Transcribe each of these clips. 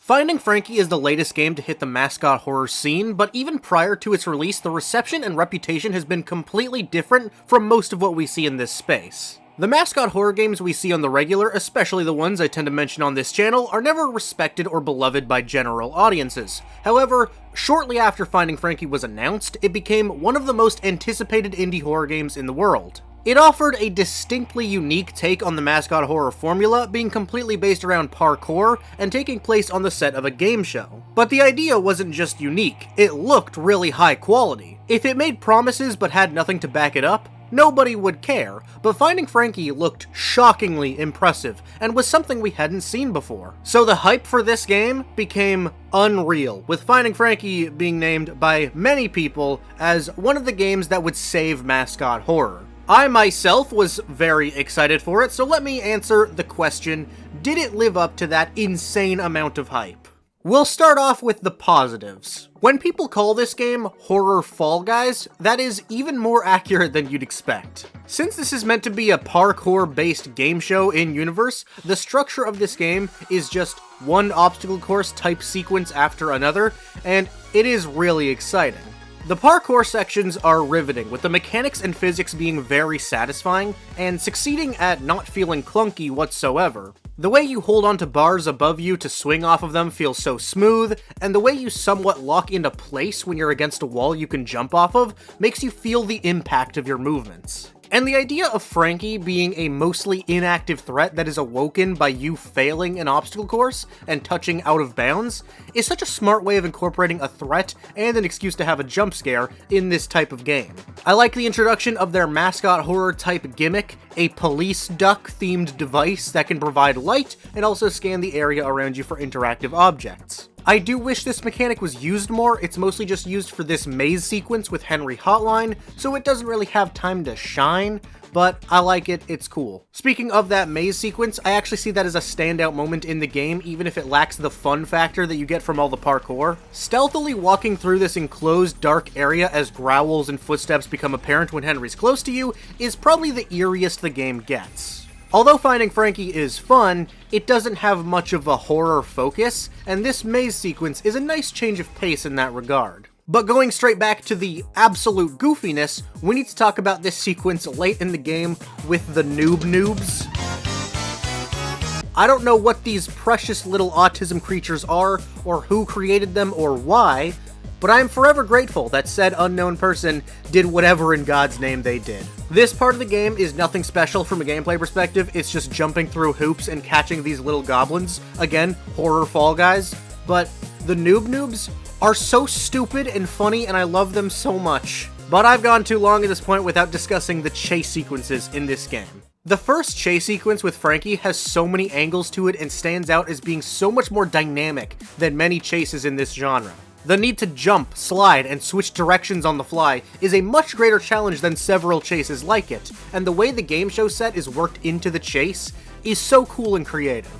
Finding Frankie is the latest game to hit the mascot horror scene, but even prior to its release, the reception and reputation has been completely different from most of what we see in this space. The mascot horror games we see on the regular, especially the ones I tend to mention on this channel, are never respected or beloved by general audiences. However, shortly after Finding Frankie was announced, it became one of the most anticipated indie horror games in the world. It offered a distinctly unique take on the mascot horror formula, being completely based around parkour and taking place on the set of a game show. But the idea wasn't just unique, it looked really high quality. If it made promises but had nothing to back it up, nobody would care, but Finding Frankie looked shockingly impressive, and was something we hadn't seen before. So the hype for this game became unreal, with Finding Frankie being named by many people as one of the games that would save mascot horror. I myself was very excited for it, so let me answer the question, did it live up to that insane amount of hype? We'll start off with the positives. When people call this game Horror Fall Guys, that is even more accurate than you'd expect. Since this is meant to be a parkour-based game show in-universe, the structure of this game is just one obstacle course type sequence after another, and it is really exciting. The parkour sections are riveting, with the mechanics and physics being very satisfying, and succeeding at not feeling clunky whatsoever. The way you hold onto bars above you to swing off of them feels so smooth, and the way you somewhat lock into place when you're against a wall you can jump off of makes you feel the impact of your movements. And the idea of Frankie being a mostly inactive threat that is awoken by you failing an obstacle course and touching out of bounds is such a smart way of incorporating a threat and an excuse to have a jump scare in this type of game. I like the introduction of their mascot horror type gimmick, a police duck themed device that can provide light and also scan the area around you for interactive objects. I do wish this mechanic was used more. It's mostly just used for this maze sequence with Henry Hotline, so it doesn't really have time to shine, but I like it, it's cool. Speaking of that maze sequence, I actually see that as a standout moment in the game, even if it lacks the fun factor that you get from all the parkour. Stealthily walking through this enclosed dark area as growls and footsteps become apparent when Henry's close to you is probably the eeriest the game gets. Although Finding Frankie is fun, it doesn't have much of a horror focus, and this maze sequence is a nice change of pace in that regard. But going straight back to the absolute goofiness, we need to talk about this sequence late in the game with the noob noobs. I don't know what these precious little autism creatures are, or who created them, or why, but I am forever grateful that said unknown person did whatever in God's name they did. This part of the game is nothing special from a gameplay perspective, it's just jumping through hoops and catching these little goblins. Again, horror Fall Guys. But the noob noobs are so stupid and funny, and I love them so much. But I've gone too long at this point without discussing the chase sequences in this game. The first chase sequence with Frankie has so many angles to it and stands out as being so much more dynamic than many chases in this genre. The need to jump, slide, and switch directions on the fly is a much greater challenge than several chases like it, and the way the game show set is worked into the chase is so cool and creative.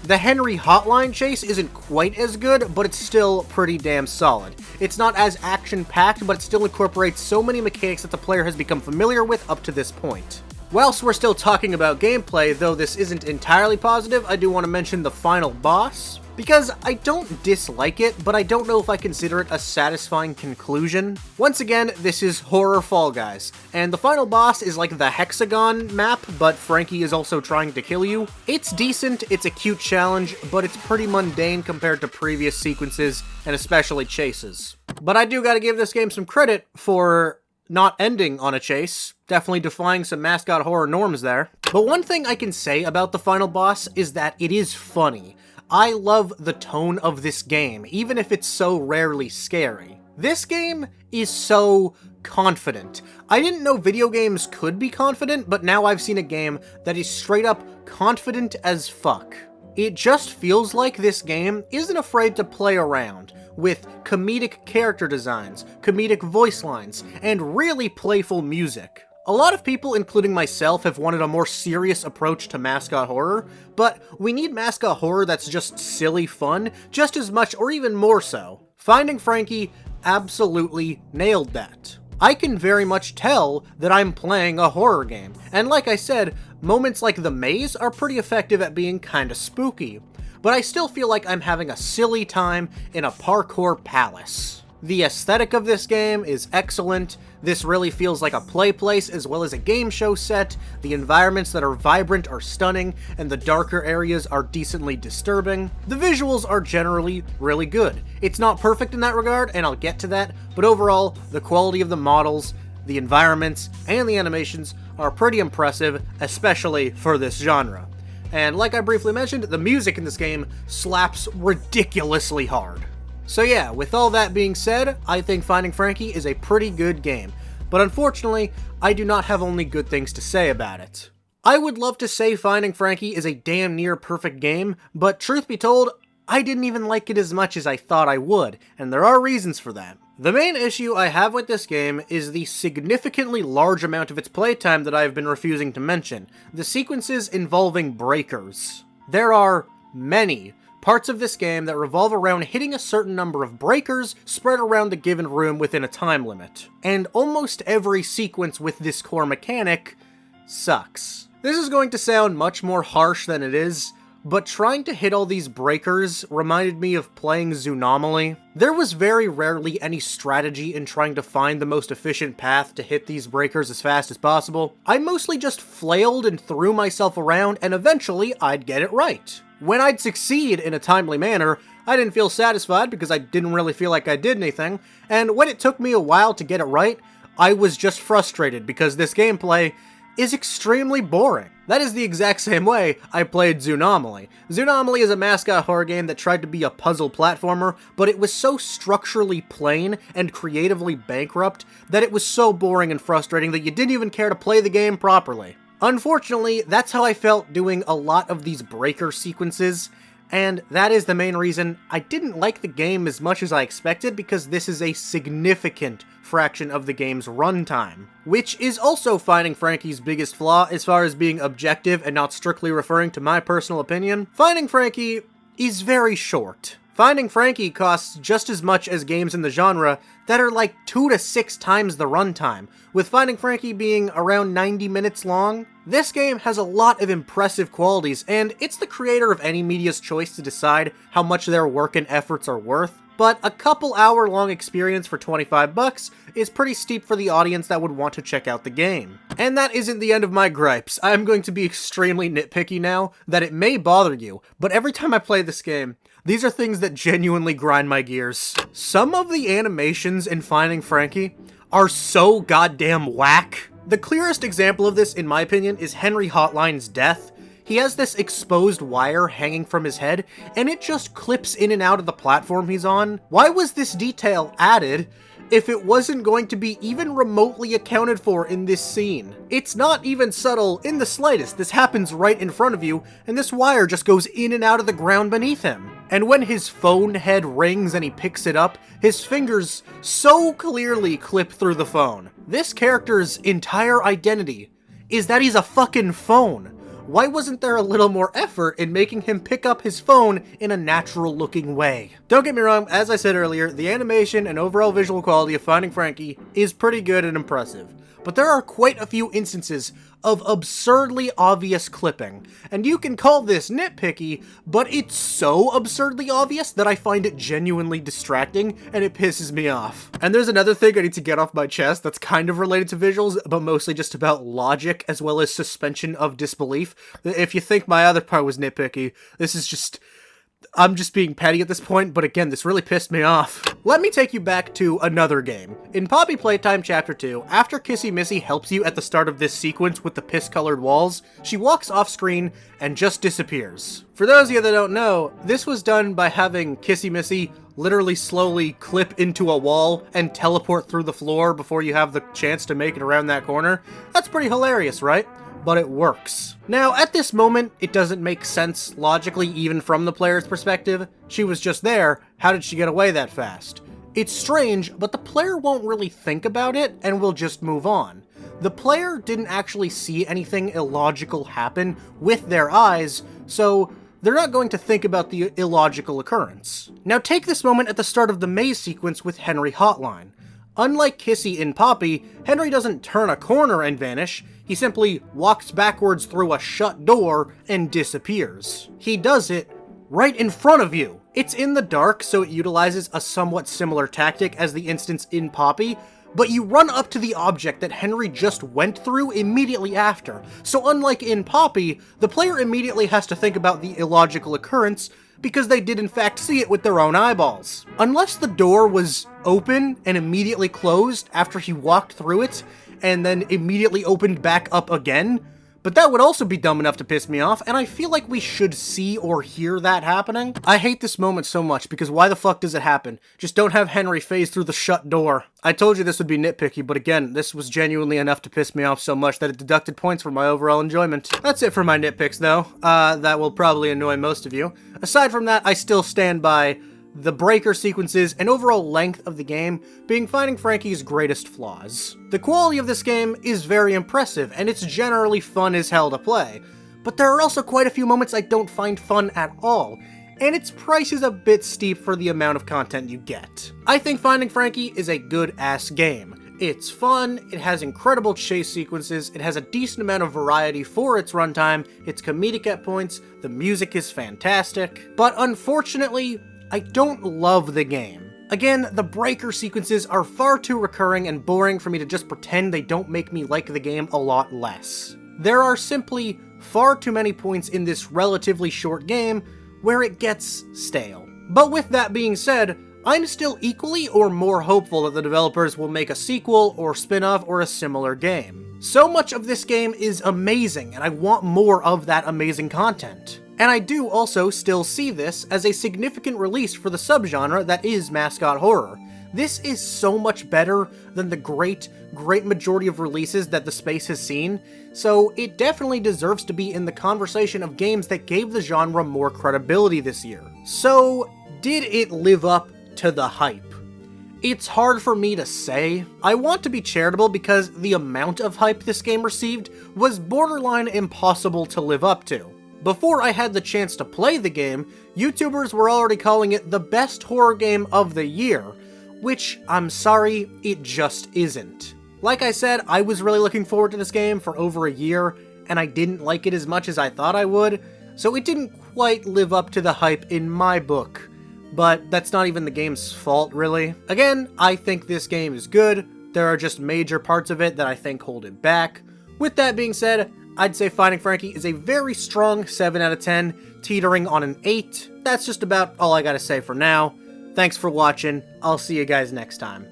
The Henry Hotline chase isn't quite as good, but it's still pretty damn solid. It's not as action-packed, but it still incorporates so many mechanics that the player has become familiar with up to this point. Whilst we're still talking about gameplay, though this isn't entirely positive, I do want to mention the final boss, because I don't dislike it, but I don't know if I consider it a satisfying conclusion. Once again, this is Horror Fall Guys, and the final boss is like the hexagon map, but Frankie is also trying to kill you. It's decent, it's a cute challenge, but it's pretty mundane compared to previous sequences, and especially chases. But I do gotta give this game some credit for not ending on a chase, definitely defying some mascot horror norms there. But one thing I can say about the final boss is that it is funny. I love the tone of this game, even if it's so rarely scary. This game is so confident. I didn't know video games could be confident, but now I've seen a game that is straight up confident as fuck. It just feels like this game isn't afraid to play around with comedic character designs, comedic voice lines, and really playful music. A lot of people, including myself, have wanted a more serious approach to mascot horror, but we need mascot horror that's just silly fun, just as much or even more so. Finding Frankie absolutely nailed that. I can very much tell that I'm playing a horror game, and like I said, moments like the maze are pretty effective at being kinda spooky. but I still feel like I'm having a silly time in a parkour palace. The aesthetic of this game is excellent. This really feels like a play place as well as a game show set. The environments that are vibrant are stunning, and the darker areas are decently disturbing. The visuals are generally really good. It's not perfect in that regard, and I'll get to that, but overall, the quality of the models, the environments, and the animations are pretty impressive, especially for this genre. And like I briefly mentioned, the music in this game slaps ridiculously hard. So yeah, with all that being said, I think Finding Frankie is a pretty good game, but unfortunately, I do not have only good things to say about it. I would love to say Finding Frankie is a damn near perfect game, but truth be told, I didn't even like it as much as I thought I would, and there are reasons for that. The main issue I have with this game is the significantly large amount of its playtime that I have been refusing to mention, the sequences involving breakers. There are many parts of this game that revolve around hitting a certain number of breakers spread around the given room within a time limit. And almost every sequence with this core mechanic sucks. This is going to sound much more harsh than it is, but trying to hit all these breakers reminded me of playing Zoonomaly. There was very rarely any strategy in trying to find the most efficient path to hit these breakers as fast as possible. I mostly just flailed and threw myself around, and eventually I'd get it right. When I'd succeed in a timely manner, I didn't feel satisfied because I didn't really feel like I did anything, and when it took me a while to get it right, I was just frustrated because this gameplay is extremely boring. That is the exact same way I played Zoonomaly. Zoonomaly is a mascot horror game that tried to be a puzzle platformer, but it was so structurally plain and creatively bankrupt that it was so boring and frustrating that you didn't even care to play the game properly. Unfortunately, that's how I felt doing a lot of these breaker sequences, and that is the main reason I didn't like the game as much as I expected, because this is a significant fraction of the game's runtime, which is also Finding Frankie's biggest flaw as far as being objective and not strictly referring to my personal opinion. Finding Frankie is very short. Finding Frankie costs just as much as games in the genre that are like 2 to 6 times the runtime, with Finding Frankie being around 90 minutes long. This game has a lot of impressive qualities, and it's the creator of any media's choice to decide how much their work and efforts are worth, but a couple hour long experience for $25 is pretty steep for the audience that would want to check out the game. And that isn't the end of my gripes. I'm going to be extremely nitpicky now that it may bother you, but every time I play this game, these are things that genuinely grind my gears. Some of the animations in Finding Frankie are so goddamn whack. The clearest example of this, in my opinion, is Henry Hotline's death. He has this exposed wire hanging from his head, and it just clips in and out of the platform he's on. Why was this detail added if it wasn't going to be even remotely accounted for in this scene? It's not even subtle in the slightest. This happens right in front of you, and this wire just goes in and out of the ground beneath him. And when his phone head rings and he picks it up, his fingers so clearly clip through the phone. This character's entire identity is that he's a fucking phone. Why wasn't there a little more effort in making him pick up his phone in a natural-looking way? Don't get me wrong, as I said earlier, the animation and overall visual quality of Finding Frankie is pretty good and impressive, but there are quite a few instances of absurdly obvious clipping, and you can call this nitpicky, but it's so absurdly obvious that I find it genuinely distracting, and it pisses me off. And there's another thing I need to get off my chest that's kind of related to visuals, but mostly just about logic as well as suspension of disbelief. If you think my other part was nitpicky, this is just... I'm just being petty at this point, but again, this really pissed me off. Let me take you back to another game. In Poppy Playtime Chapter 2, after Kissy Missy helps you at the start of this sequence with the piss-colored walls, she walks off-screen and just disappears. For those of you that don't know, this was done by having Kissy Missy literally slowly clip into a wall and teleport through the floor before you have the chance to make it around that corner. That's pretty hilarious, right? But it works. Now, at this moment, it doesn't make sense logically, even from the player's perspective. She was just there, how did she get away that fast? It's strange, but the player won't really think about it and will just move on. The player didn't actually see anything illogical happen with their eyes, so they're not going to think about the illogical occurrence. Now take this moment at the start of the maze sequence with Henry Hotline. Unlike Kissy in Poppy, Henry doesn't turn a corner and vanish, he simply walks backwards through a shut door and disappears. He does it right in front of you. It's in the dark, so it utilizes a somewhat similar tactic as the instance in Poppy, but you run up to the object that Henry just went through immediately after. So unlike in Poppy, the player immediately has to think about the illogical occurrence because they did in fact see it with their own eyeballs. Unless the door was open and immediately closed after he walked through it, and then immediately opened back up again, but that would also be dumb enough to piss me off, and I feel like we should see or hear that happening. I hate this moment so much, because why the fuck does it happen? Just don't have Henry phase through the shut door. I told you this would be nitpicky, but again, this was genuinely enough to piss me off so much that it deducted points from my overall enjoyment. That's it for my nitpicks, though. That will probably annoy most of you. Aside from that, I still stand by the breaker sequences and overall length of the game being Finding Frankie's greatest flaws. The quality of this game is very impressive, and it's generally fun as hell to play, but there are also quite a few moments I don't find fun at all, and its price is a bit steep for the amount of content you get. I think Finding Frankie is a good-ass game. It's fun, it has incredible chase sequences, it has a decent amount of variety for its runtime, it's comedic at points, the music is fantastic, but unfortunately, I don't love the game. Again, the breaker sequences are far too recurring and boring for me to just pretend they don't make me like the game a lot less. There are simply far too many points in this relatively short game where it gets stale. But with that being said, I'm still equally or more hopeful that the developers will make a sequel or spin-off or a similar game. So much of this game is amazing, and I want more of that amazing content. And I do also still see this as a significant release for the subgenre that is mascot horror. This is so much better than the great majority of releases that the space has seen, so it definitely deserves to be in the conversation of games that gave the genre more credibility this year. So, did it live up to the hype? It's hard for me to say. I want to be charitable because the amount of hype this game received was borderline impossible to live up to. Before I had the chance to play the game, YouTubers were already calling it the best horror game of the year, which, I'm sorry, it just isn't. Like I said, I was really looking forward to this game for over a year, and I didn't like it as much as I thought I would, so it didn't quite live up to the hype in my book. But that's not even the game's fault, really. Again, I think this game is good. There are just major parts of it that I think hold it back. With that being said, I'd say Finding Frankie is a very strong 7 out of 10, teetering on an 8. That's just about all I gotta say for now. Thanks for watching. I'll see you guys next time.